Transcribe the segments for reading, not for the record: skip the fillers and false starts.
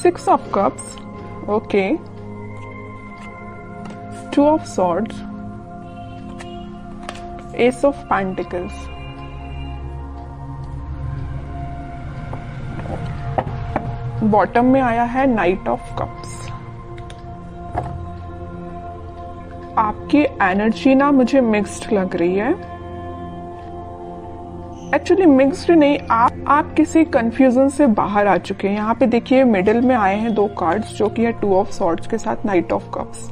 6 of cups, okay, 2 of swords, ace of pentacles, bottom में आया है नाइट ऑफ कप्स। आपकी एनर्जी ना मुझे मिक्स्ड लग रही है, एक्चुअली मिक्स्ड नहीं, आप किसी कंफ्यूजन से बाहर आ चुके हैं। यहाँ पे देखिए मिडिल में आए हैं 2 कार्ड्स जो कि है 2 ऑफ सॉर्ड्स के साथ नाइट ऑफ कप्स।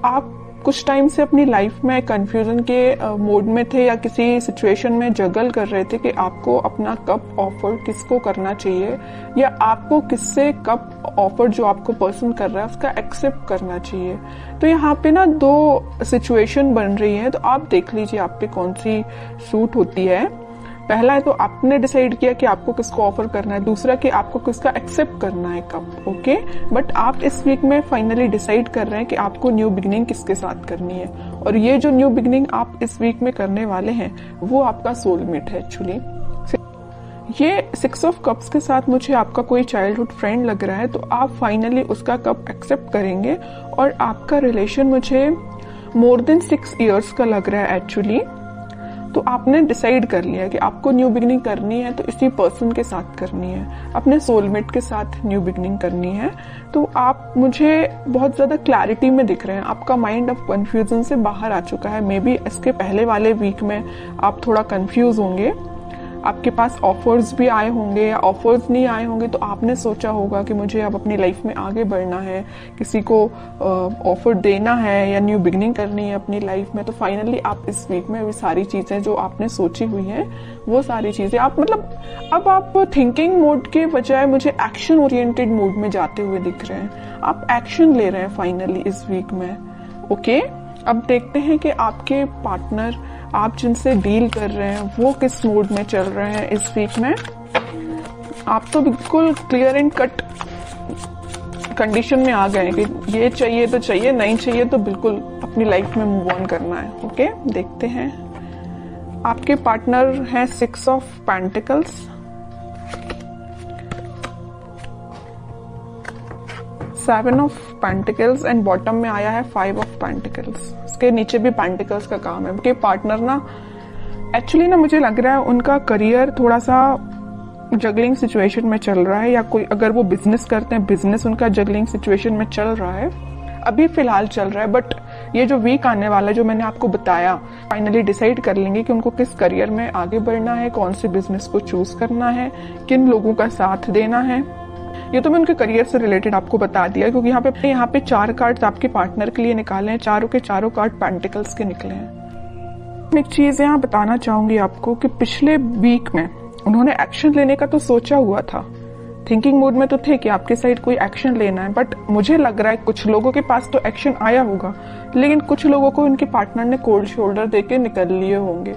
आप कुछ टाइम से अपनी लाइफ में कंफ्यूजन के मोड में थे या किसी सिचुएशन में जगल कर रहे थे कि आपको अपना कप ऑफर किसको करना चाहिए या आपको किससे कप ऑफर जो आपको पर्सन कर रहा है उसका एक्सेप्ट करना चाहिए। तो यहाँ पे ना 2 सिचुएशन बन रही है, तो आप देख लीजिए आप पे कौन सी सूट होती है। पहला है तो आपने डिसाइड किया कि आपको किसको ऑफर करना है, दूसरा कि आपको किसका एक्सेप्ट करना है कप, ओके। बट आप इस वीक में फाइनली डिसाइड कर रहे हैं कि आपको न्यू बिगिनिंग किसके साथ करनी है, और ये जो न्यू बिगिनिंग आप इस वीक में करने वाले हैं वो आपका सोलमेट है एक्चुअली। ये 6 ऑफ कप्स के साथ मुझे आपका कोई चाइल्डहुड फ्रेंड लग रहा है, तो आप फाइनली उसका कप एक्सेप्ट करेंगे और आपका रिलेशन मुझे मोर देन 6 इयर्स का लग रहा है एक्चुअली। तो आपने डिसाइड कर लिया कि आपको न्यू बिगिनिंग करनी है तो इसी पर्सन के साथ करनी है, अपने सोलमेट के साथ न्यू बिगिनिंग करनी है। तो आप मुझे बहुत ज्यादा क्लैरिटी में दिख रहे हैं, आपका माइंड अब कंफ्यूजन से बाहर आ चुका है। मे बी इसके पहले वाले वीक में आप थोड़ा कंफ्यूज होंगे, आपके पास ऑफर्स भी आए होंगे या ऑफर्स नहीं आए होंगे, तो आपने सोचा होगा कि मुझे अब अपनी लाइफ में आगे बढ़ना है, किसी को ऑफर देना है या न्यू बिगिनिंग करनी है अपनी लाइफ में। तो फाइनली आप इस वीक में वो सारी चीजें जो आपने सोची हुई हैं वो सारी चीजें आप मतलब अब आप थिंकिंग मोड के बजाय मुझे एक्शन ओरिएंटेड मोड में जाते हुए दिख रहे हैं। आप एक्शन ले रहे हैं फाइनली इस वीक में, ओके। अब देखते हैं कि आपके पार्टनर आप जिनसे डील कर रहे हैं वो किस मोड में चल रहे हैं इस वीक में। आप तो बिल्कुल क्लियर एंड कट कंडीशन में आ गए कि ये चाहिए तो चाहिए, नहीं चाहिए तो बिल्कुल अपनी लाइफ में मूव ऑन करना है, ओके। देखते हैं आपके पार्टनर हैं 6 of pentacles, 7 of pentacles and bottom में आया है 5 ऑफ पेंटिकल्स। इसके नीचे भी पेंटिकल्स का काम है। उनके पार्टनर ना एक्चुअली ना मुझे लग रहा है उनका करियर थोड़ा सा जगलिंग सिचुएशन में चल रहा है, या कोई अगर वो बिजनेस करते हैं बिजनेस उनका जगलिंग सिचुएशन में चल रहा है, अभी फिलहाल चल रहा है। बट ये जो वीक आने वाला है जो मैंने आपको बताया, फाइनली डिसाइड कर लेंगे कि उनको किस करियर में आगे बढ़ना है, कौन से बिजनेस को चूज करना है, किन लोगों का साथ देना है। ये तो मैं उनके करियर से रिलेटेड आपको बता दिया, क्योंकि यहाँ पे 4 कार्ड्स आपके पार्टनर के लिए निकाले हैं, चारों के चारों कार्ड पेंटिकल्स के निकले हैं। मैं एक चीज यहाँ बताना चाहूंगी आपको कि पिछले वीक में उन्होंने एक्शन लेने का तो सोचा हुआ था, थिंकिंग मोड में तो थे कि आपके साइड कोई एक्शन लेना है, बट मुझे लग रहा है कुछ लोगों के पास तो एक्शन आया होगा, लेकिन कुछ लोगों को उनके पार्टनर ने कोल्ड शोल्डर देके निकल लिए होंगे।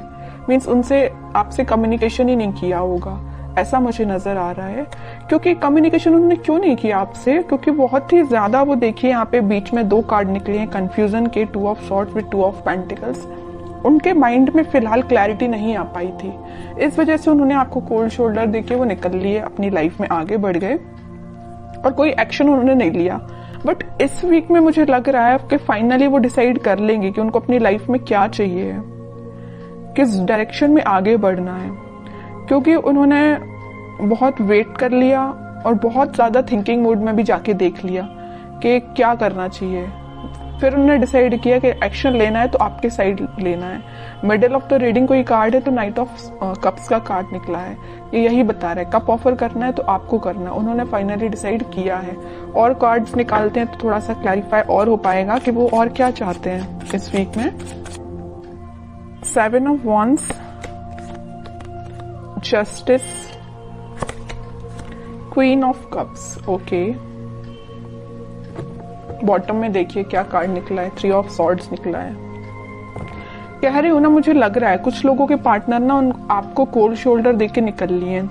मीन्स उनसे आपसे कम्युनिकेशन ही नहीं किया होगा, ऐसा मुझे नजर आ रहा है। क्योंकि कम्युनिकेशन उन्होंने क्यों नहीं किया आपसे, क्योंकि बहुत ही ज्यादा वो देखिए यहाँ पे बीच में 2 कार्ड निकले हैं कंफ्यूजन के, 2 of swords with 2 of pentacles. उनके माइंड में फिलहाल क्लैरिटी नहीं आ पाई थी, इस वजह से उन्होंने आपको कोल्ड शोल्डर देके वो निकल लिए, अपनी लाइफ में आगे बढ़ गए और कोई एक्शन उन्होंने नहीं लिया। बट इस वीक में मुझे लग रहा है कि फाइनली वो डिसाइड कर लेंगे कि उनको अपनी लाइफ में क्या चाहिए है, किस डायरेक्शन में आगे बढ़ना है, क्योंकि उन्होंने बहुत वेट कर लिया और बहुत ज्यादा थिंकिंग मोड में भी जाके देख लिया कि क्या करना चाहिए। फिर उन्होंने डिसाइड किया कि एक्शन लेना है तो आपके साइड लेना है। मिडिल ऑफ द रीडिंग कोई कार्ड है तो नाइट ऑफ कप्स का कार्ड निकला है, ये यही बता रहा है कप ऑफर करना है तो आपको करना है। उन्होंने फाइनली डिसाइड किया है। और कार्ड्स निकालते हैं तो थोड़ा सा क्लैरिफाई और हो पाएगा कि वो और क्या चाहते हैं इस वीक में। 7 of wands, justice, queen of cups, okay. Bottom में देखिए क्या कार्ड निकला है, 3 ऑफ सॉर्ड्स निकला है। कह रही हूं ना, मुझे लग रहा है कुछ लोगों के पार्टनर ना आपको कोल्ड शोल्डर देके निकल लिए हैं,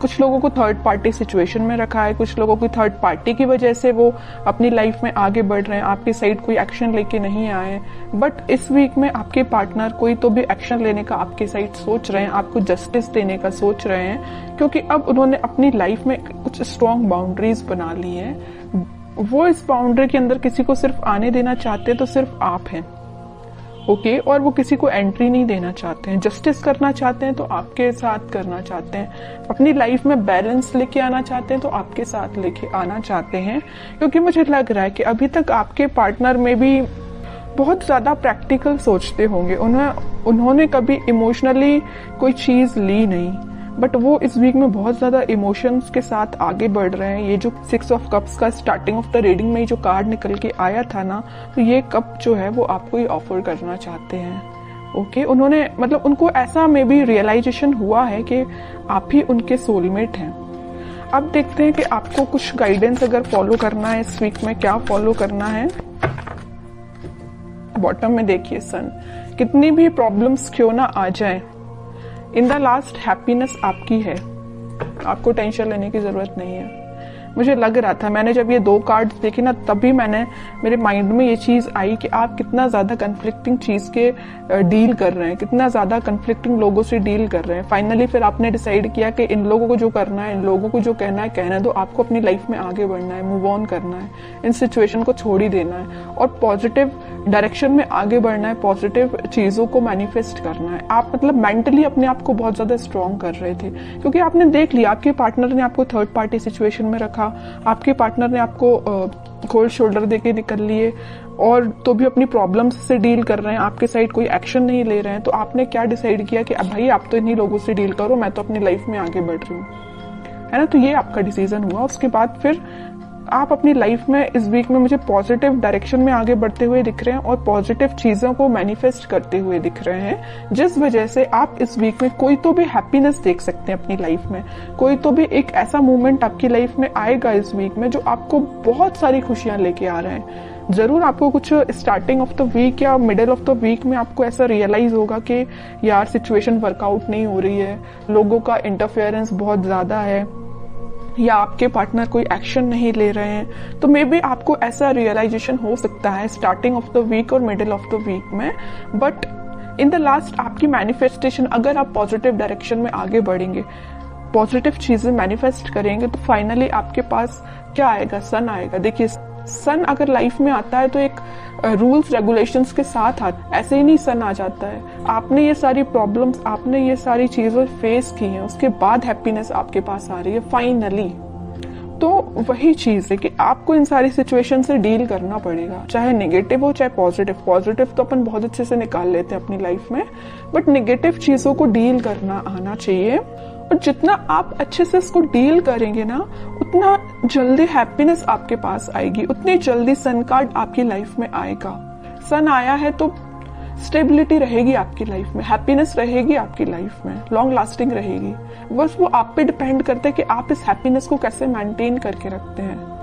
कुछ लोगों को थर्ड पार्टी सिचुएशन में रखा है, कुछ लोगों की थर्ड पार्टी की वजह से वो अपनी लाइफ में आगे बढ़ रहे हैं, आपकी साइड कोई एक्शन लेके नहीं आए। बट इस वीक में आपके पार्टनर कोई तो भी एक्शन लेने का आपकी साइड सोच रहे हैं, आपको जस्टिस देने का सोच रहे हैं, क्योंकि अब उन्होंने अपनी लाइफ में कुछ स्ट्रॉन्ग बाउंड्रीज बना ली हैं। वो इस बाउंड्री के अंदर किसी को सिर्फ आने देना चाहते हैं तो सिर्फ आप हैं, ओके। और वो किसी को एंट्री नहीं देना चाहते हैं। जस्टिस करना चाहते हैं तो आपके साथ करना चाहते हैं। अपनी लाइफ में बैलेंस लेके आना चाहते हैं तो आपके साथ लेके आना चाहते हैं, क्योंकि मुझे लग रहा है कि अभी तक आपके पार्टनर में भी बहुत ज्यादा प्रैक्टिकल सोचते होंगे। उन्होंने कभी इमोशनली कोई चीज ली नहीं, बट वो इस वीक में बहुत ज्यादा इमोशंस के साथ आगे बढ़ रहे हैं। ये जो 6 ऑफ कप्स का स्टार्टिंग ऑफ द रीडिंग में जो कार्ड निकल के आया था ना, तो ये कप जो है वो आपको ही ऑफर करना चाहते हैं, ओके। उन्होंने मतलब उनको ऐसा में भी रियलाइजेशन हुआ है कि आप ही उनके सोलमेट हैं। अब देखते हैं कि आपको कुछ गाइडेंस अगर फॉलो करना है इस वीक में, क्या फॉलो करना है। बॉटम में देखिए सन, कितनी भी प्रॉब्लम्स क्यों ना आ जाए, इन द लास्ट हैप्पीनेस आपकी है, आपको टेंशन लेने की जरूरत नहीं है। मुझे लग रहा था, मैंने जब ये 2 कार्ड्स देखे ना, तभी मेरे माइंड में ये चीज आई कि आप कितना ज्यादा कन्फ्लिक्टिंग चीज के डील कर रहे हैं, कितना ज्यादा कन्फ्लिक्टिंग लोगों से डील कर रहे हैं। फाइनली फिर आपने डिसाइड किया कि इन लोगों को जो करना है, इन लोगों को जो कहना है कहना दो, आपको अपनी लाइफ में आगे बढ़ना है, मूव ऑन करना है, इन सिचुएशन को छोड़ ही देना है और पॉजिटिव डायरेक्शन में आगे बढ़ना है, पॉजिटिव चीजों को मैनिफेस्ट करना है। आप मतलब मेंटली अपने आप को बहुत ज्यादा स्ट्रॉन्ग कर रहे थे, क्योंकि आपने देख लिया आपके पार्टनर ने आपको थर्ड पार्टी सिचुएशन में रखा, आपके पार्टनर ने आपको कोल्ड शोल्डर देके निकल लिए और तो भी अपनी प्रॉब्लम्स से डील कर रहे हैं, आपके साइड कोई एक्शन नहीं ले रहे हैं। तो आपने क्या डिसाइड किया कि अब भाई आप तो इन्हीं लोगों से डील करो, मैं तो अपनी लाइफ में आगे बढ़ रही हूँ, है ना। तो ये आपका डिसीजन हुआ। उसके बाद फिर आप अपनी लाइफ में इस वीक में मुझे पॉजिटिव डायरेक्शन में आगे बढ़ते हुए दिख रहे हैं और पॉजिटिव चीजों को मैनिफेस्ट करते हुए दिख रहे हैं, जिस वजह से आप इस वीक में कोई तो भी हैप्पीनेस देख सकते हैं अपनी लाइफ में। कोई तो भी एक ऐसा मोमेंट आपकी लाइफ में आएगा इस वीक में जो आपको बहुत सारी खुशियां लेके आ रहे हैं। जरूर आपको कुछ स्टार्टिंग ऑफ द वीक या मिडिल ऑफ द वीक में आपको ऐसा रियलाइज होगा कि यार सिचुएशन वर्कआउट नहीं हो रही है, लोगों का इंटरफेरेंस बहुत ज्यादा है, या आपके पार्टनर कोई एक्शन नहीं ले रहे हैं। तो मे बी आपको ऐसा रियलाइजेशन हो सकता है स्टार्टिंग ऑफ द वीक और मिडिल ऑफ द वीक में। बट इन द लास्ट आपकी मैनिफेस्टेशन, अगर आप पॉजिटिव डायरेक्शन में आगे बढ़ेंगे, पॉजिटिव चीजें मैनिफेस्ट करेंगे, तो फाइनली आपके पास क्या आएगा, सन आएगा। देखिए सन अगर लाइफ में आता है तो एक रूल्स रेगुलेशंस के साथ आता, ऐसे ही नहीं सन आ जाता है। आपने ये सारी प्रॉब्लम्स, आपने ये सारी चीजें फेस की हैं, उसके बाद हैप्पीनेस आपके पास आ रही है फाइनली। तो वही चीज है कि आपको इन सारी सिचुएशन से डील करना पड़ेगा, चाहे नेगेटिव हो चाहे पॉजिटिव। पॉजिटिव तो अपन बहुत अच्छे से निकाल लेते हैं अपनी लाइफ में, बट नेगेटिव चीजों को डील करना आना चाहिए। और जितना आप अच्छे से इसको डील करेंगे ना, उतना जल्दी हैप्पीनेस आपके पास आएगी, उतनी जल्दी सन कार्ड आपकी लाइफ में आएगा। सन आया है तो स्टेबिलिटी रहेगी आपकी लाइफ में, हैप्पीनेस रहेगी आपकी लाइफ में, लॉन्ग लास्टिंग रहेगी। बस वो आप पे डिपेंड करता है कि आप इस हैप्पीनेस को कैसे मेंटेन करके रखते हैं।